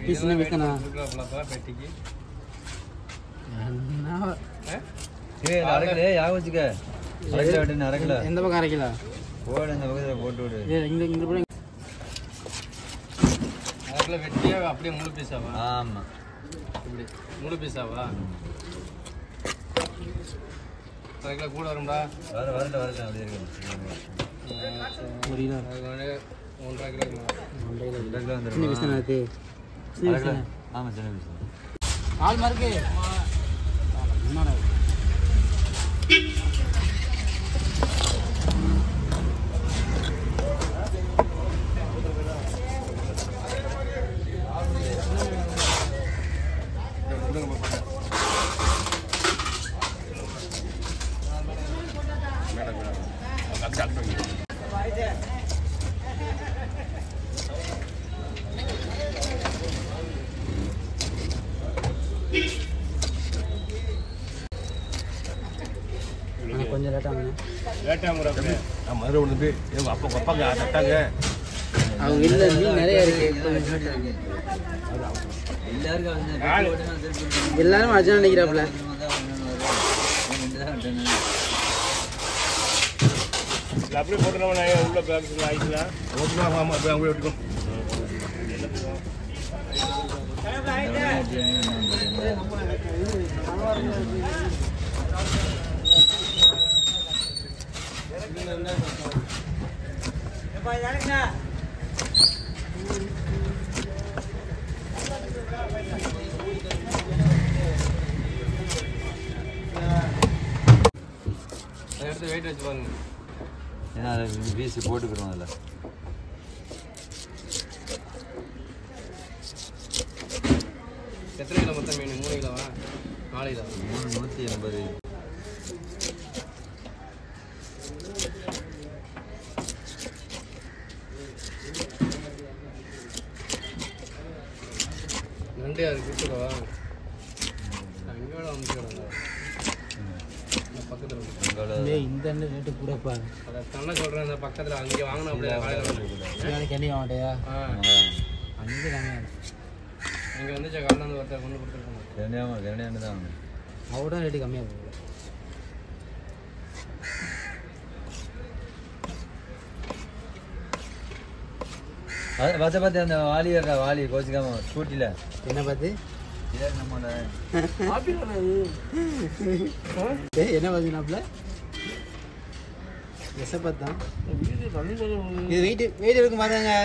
piece என்ன piece தானா பெட்டிக்கு எந்த பக்கம் அரைக்கல போடு இந்த பக்கத்தில் போட்டு விடு இங்க அதில் வெட்டியா அப்படியே முழு பீஸாவா ஆமாம் இப்படி முழு பீஸாவா அதுக்குள்ள கூட வரும்டா வரட்டும் அப்படியே இருக்கும் 1 கிலோ 1.5 கிலோ வந்துடும் சின்ன பீஸ் தானே அது ஆமாம் சின்ன பீஸ் ஆள் மார்க்கு என்னடா கொஞ்சம் லேட்டாக மதுரை ஒன்று எங்கள் அப்பாங்க தட்டாங்க அவங்க இல்லை மீன் நிறைய இருக்கு எல்லாரும் அர்ஜென்ட் நினைக்கிறாப்புல அப்படியே போட்டுருவோம் உள்ள பேக் ஆயிக்கலாம் ஓட்டுலாம் ஆமாம் அப்படியே அப்படியே விட்டுக்கும் எடுத்து வெயிட் வச்சு பாருங்க ஏன்னா அதை வீசி போட்டுக்கிறோம் அதில் எத்தனை கிலோ மொத்தம் மீன் 3 கிலோவா 4 கிலோ 180 நண்டு அது கொடுத்துருவா அங்கோட அமுச்சிடுவாங்க பக்கத்தில் இந்த ரேட்டு கூடப்பா அதை தன்னை சொல்கிறேன் இந்த பக்கத்தில் அங்கே வாங்கினா அப்படியே கண்ணி வாங்கட்டையா அங்கே தாங்க இங்கே வந்துச்சு காலையில் ஒருத்தர் கொண்டு கொடுத்துருக்கோம் கரண்டியாண்டு தான் அவ்வளோ ரேட்டு கம்மியாக போகுது அதை பார்த்து அந்த வாலி ஏறா வாலி கோச்சிக்காம ஸ்கூட்டியில் என்ன பார்த்து என்ன பார்த்தீங்கன்னாப்ல எசை பார்த்தா இது வெயிட் இருக்கும் பாருங்க